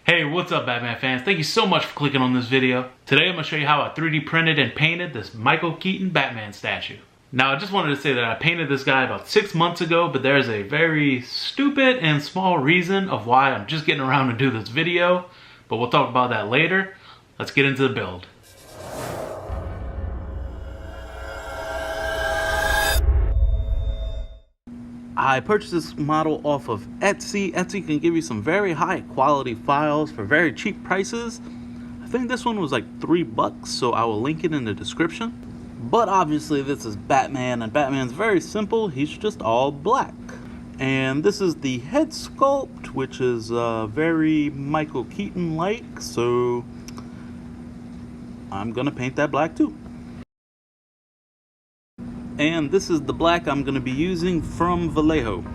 Hey, what's up Batman fans? Thank you so much for clicking on this video. Today I'm going to show you how I 3D printed and painted this Michael Keaton Batman statue. Now I just wanted to say that I painted this guy about 6 months ago, but there's a very stupid and small reason of why I'm just getting around to do this video. But we'll talk about that later. Let's get into the build. I purchased this model off of Etsy. Etsy can give you some very high quality files for very cheap prices. I think this one was like $3, so I will link it in the description. But obviously this is Batman, and Batman's very simple. He's just all black. And this is the head sculpt, which is very Michael Keaton-like, so I'm gonna paint that black too. And this is the black I'm going to be using from Lambeaux.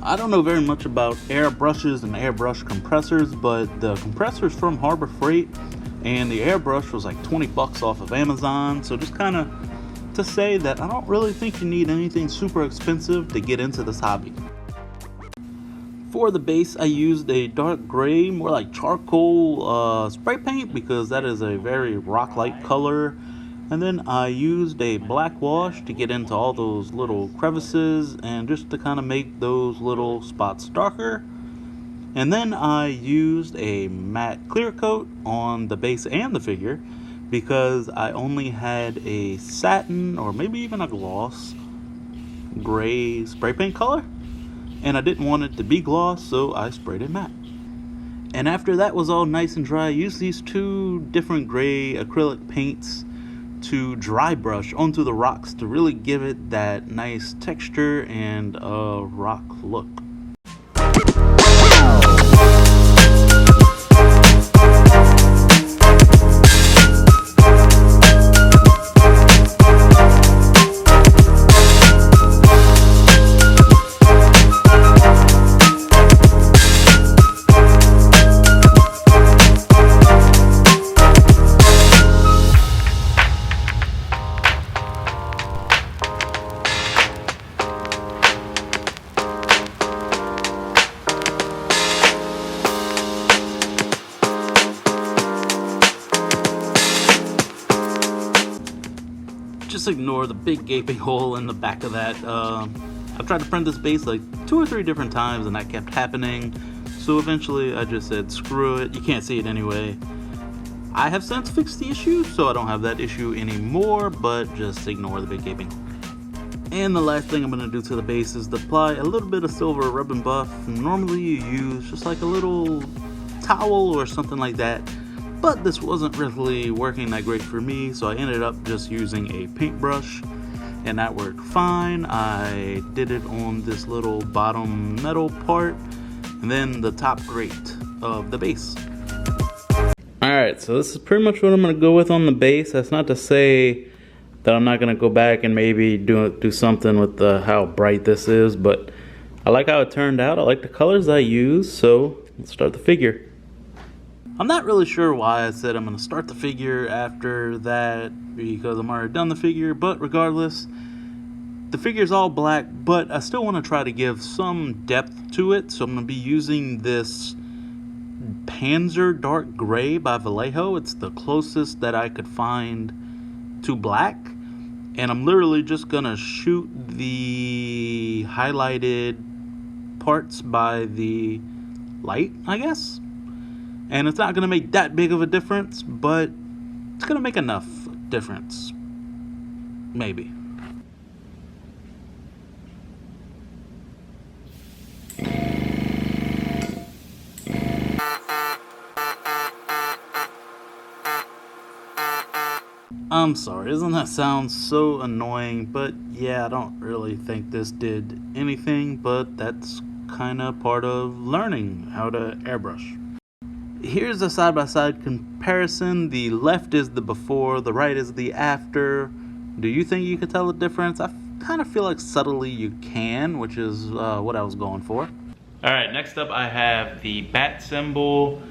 I don't know very much about airbrushes and airbrush compressors, but the compressor's from Harbor Freight and the airbrush was like $20 off of Amazon. So just kind of to say that I don't really think you need anything super expensive to get into this hobby. For the base, I used a dark gray, more like charcoal spray paint because that is a very rock-like color. And then I used a black wash to get into all those little crevices and just to kind of make those little spots darker. And then I used a matte clear coat on the base and the figure because I only had a satin or maybe even a gloss gray spray paint color. And I didn't want it to be gloss, so I sprayed it matte. And after that was all nice and dry, I used these two different gray acrylic paints to dry brush onto the rocks to really give it that nice texture and rock look. Just ignore the big gaping hole in the back of that. I've tried to print this base like 2 or 3 different times and that kept happening. So eventually I just said, screw it, you can't see it anyway. I have since fixed the issue, so I don't have that issue anymore, but just ignore the big gaping hole. And the last thing I'm going to do to the base is to apply a little bit of silver rub and buff. Normally you use just like a little towel or something like that. But this wasn't really working that great for me, so I ended up just using a paintbrush, and that worked fine. I did it on this little bottom metal part, and then the top grate of the base. Alright, so this is pretty much what I'm going to go with on the base. That's not to say that I'm not going to go back and maybe do something with how bright this is, but I like how it turned out. I like the colors I used, so let's start the figure. I'm not really sure why I said I'm going to start the figure after that because I'm already done the figure, but regardless, the figure's all black, but I still want to try to give some depth to it, so I'm going to be using this Panzer Dark Gray by Lambeaux. It's the closest that I could find to black, and I'm literally just going to shoot the highlighted parts by the light, I guess. And it's not going to make that big of a difference, but it's going to make enough difference. Maybe. I'm sorry, doesn't that sound so annoying? But yeah, I don't really think this did anything, but that's kind of part of learning how to airbrush. Here's a side-by-side comparison. The left is the before, the right is the after. Do you think you could tell the difference? I kind of feel like subtly you can, which is what I was going for. Alright, next up I have the bat symbol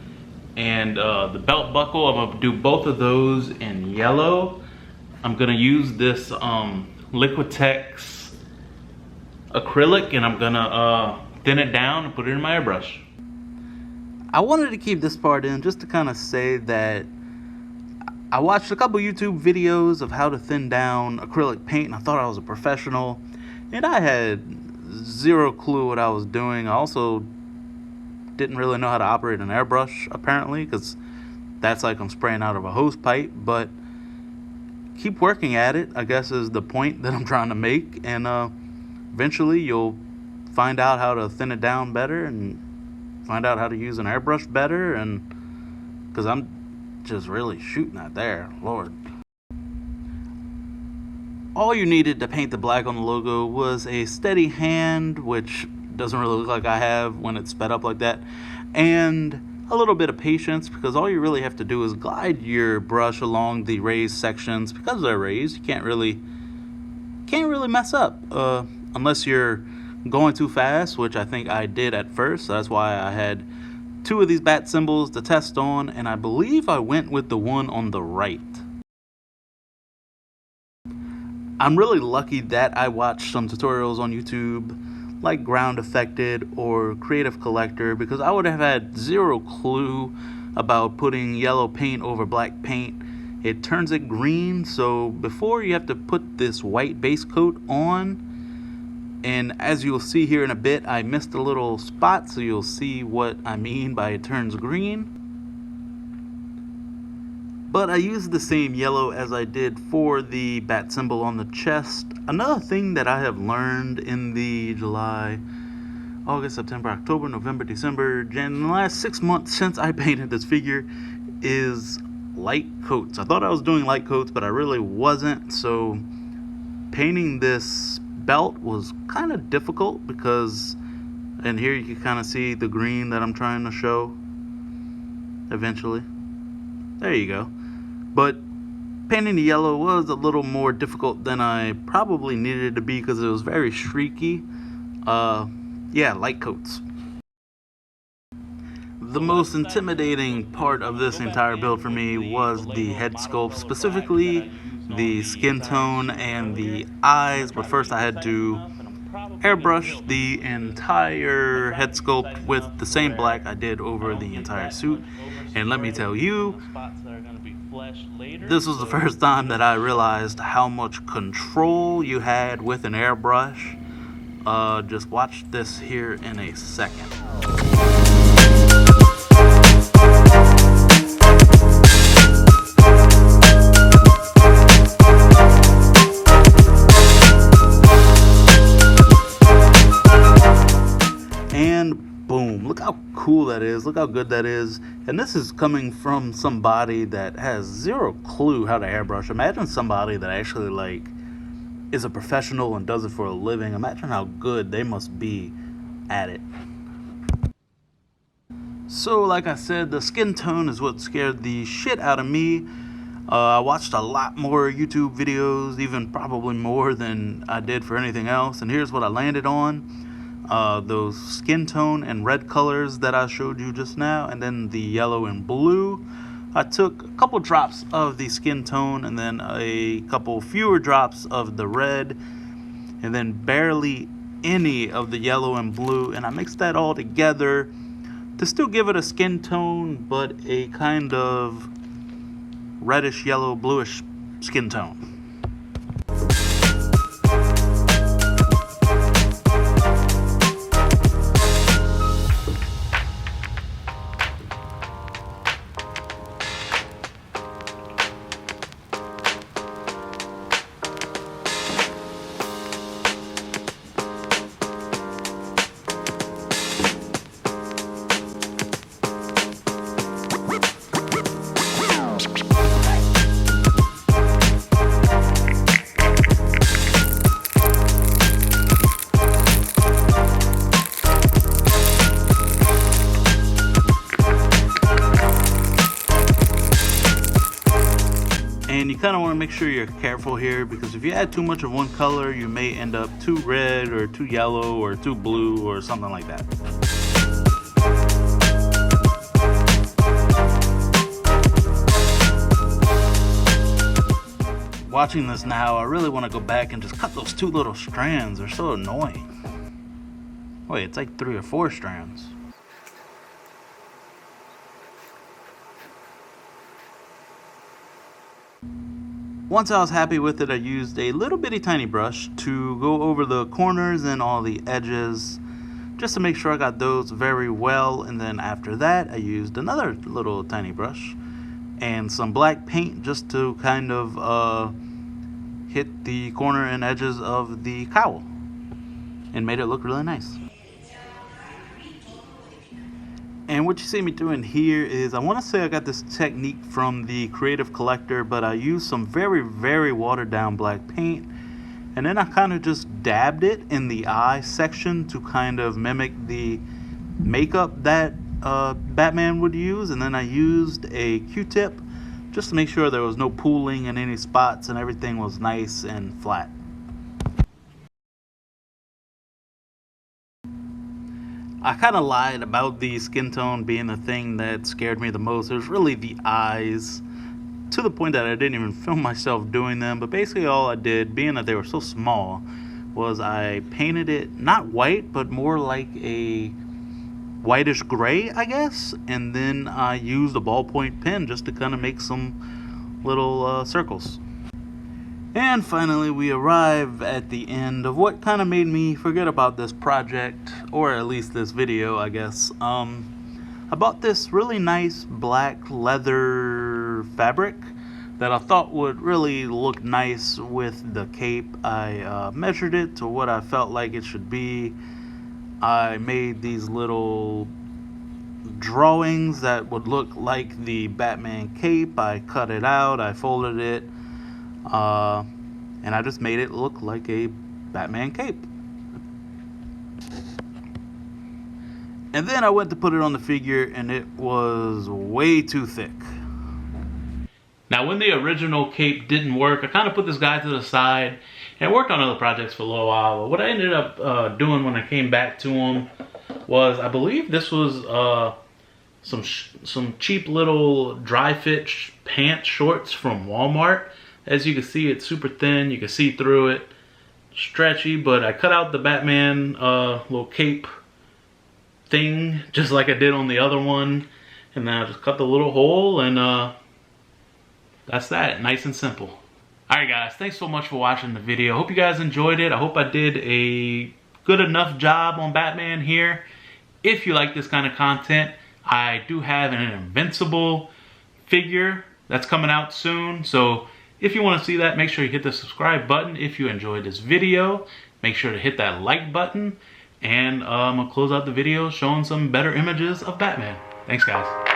and the belt buckle. I'm going to do both of those in yellow. I'm gonna use this Liquitex acrylic, and I'm gonna thin it down and put it in my airbrush. I wanted to keep this part in just to kind of say that I watched a couple YouTube videos of how to thin down acrylic paint, and I thought I was a professional, and I had zero clue what I was doing. I also didn't really know how to operate an airbrush, apparently, because that's like I'm spraying out of a hose pipe. But keep working at it, I guess, is the point that I'm trying to make, and eventually you'll find out how to thin it down better and find out how to use an airbrush better, and because I'm just really shooting at there, Lord. All you needed to paint the black on the logo was a steady hand, which doesn't really look like I have when it's sped up like that, and a little bit of patience, because all you really have to do is glide your brush along the raised sections. Because they're raised, you can't really mess up unless you're going too fast, which I think I did at first. So that's why I had two of these bat symbols to test on, and I believe I went with the one on the right. I'm really lucky that I watched some tutorials on YouTube like Ground Affected or Creative Collector, because I would have had zero clue about putting yellow paint over black paint. It turns it green, so before you have to put this white base coat on. And as you'll see here in a bit, I missed a little spot, so you'll see what I mean by it turns green. But I used the same yellow as I did for the bat symbol on the chest. Another thing that I have learned in the July, August, September, October, November, December, in the last 6 months since I painted this figure is light coats. I thought I was doing light coats, but I really wasn't. So painting this belt was kind of difficult because, and here you can kind of see the green that I'm trying to show eventually. There you go. But painting the yellow was a little more difficult than I probably needed it to be because it was very streaky. Yeah, light coats. The most intimidating part of this entire build for me was the head sculpt, specifically the skin tone and the eyes. But first I had to airbrush the entire head sculpt with the same black I did over the entire suit. And let me tell you, this was the first time that I realized how much control you had with an airbrush. Just watch this here in a second. And boom, look how cool that is, look how good that is. And this is coming from somebody that has zero clue how to airbrush. Imagine somebody that actually like is a professional and does it for a living. Imagine how good they must be at it. So like I said, the skin tone is what scared the shit out of me. I watched a lot more YouTube videos, even probably more than I did for anything else, and here's what I landed on. Those skin tone and red colors that I showed you just now, and then the yellow and blue. I took a couple drops of the skin tone and then a couple fewer drops of the red, and then barely any of the yellow and blue, and I mixed that all together to still give it a skin tone, but a kind of reddish yellow bluish skin tone. And you kind of want to make sure you're careful here, because if you add too much of one color, you may end up too red or too yellow or too blue or something like that. Watching this now, I really want to go back and just cut those 2 little strands. They're so annoying. Wait, it's like 3 or 4 strands. Once I was happy with it, I used a little bitty tiny brush to go over the corners and all the edges, just to make sure I got those very well. And then after that, I used another little tiny brush and some black paint just to kind of hit the corner and edges of the cowl and made it look really nice. And what you see me doing here is, I want to say I got this technique from the Creative Collector, but I used some very, very watered down black paint, and then I kind of just dabbed it in the eye section to kind of mimic the makeup that Batman would use. And then I used a Q-tip just to make sure there was no pooling in any spots and everything was nice and flat. I kind of lied about the skin tone being the thing that scared me the most. It was really the eyes, to the point that I didn't even film myself doing them. But basically all I did, being that they were so small, was I painted it not white, but more like a whitish gray, I guess. And then I used a ballpoint pen just to kind of make some little circles. And finally we arrive at the end of what kind of made me forget about this project, or at least this video, I guess. I bought this really nice black leather fabric that I thought would really look nice with the cape. I measured it to what I felt like it should be. I made these little drawings that would look like the Batman cape. I cut it out, I folded it, and I just made it look like a Batman cape. And then I went to put it on the figure, and it was way too thick. Now, when the original cape didn't work, I kind of put this guy to the side and worked on other projects for a little while. But what I ended up doing when I came back to him was, I believe this was some cheap little dry fit pant shorts from Walmart. As you can see, it's super thin. You can see through it. Stretchy, but I cut out the Batman little cape thing, just like I did on the other one. And then I just cut the little hole, and that's that. Nice and simple. Alright guys, thanks so much for watching the video. Hope you guys enjoyed it. I hope I did a good enough job on Batman here. If you like this kind of content, I do have an Invincible figure that's coming out soon. So if you want to see that, make sure you hit the subscribe button. If you enjoyed this video, make sure to hit that like button. And I'm going to close out the video showing some better images of Batman. Thanks, guys.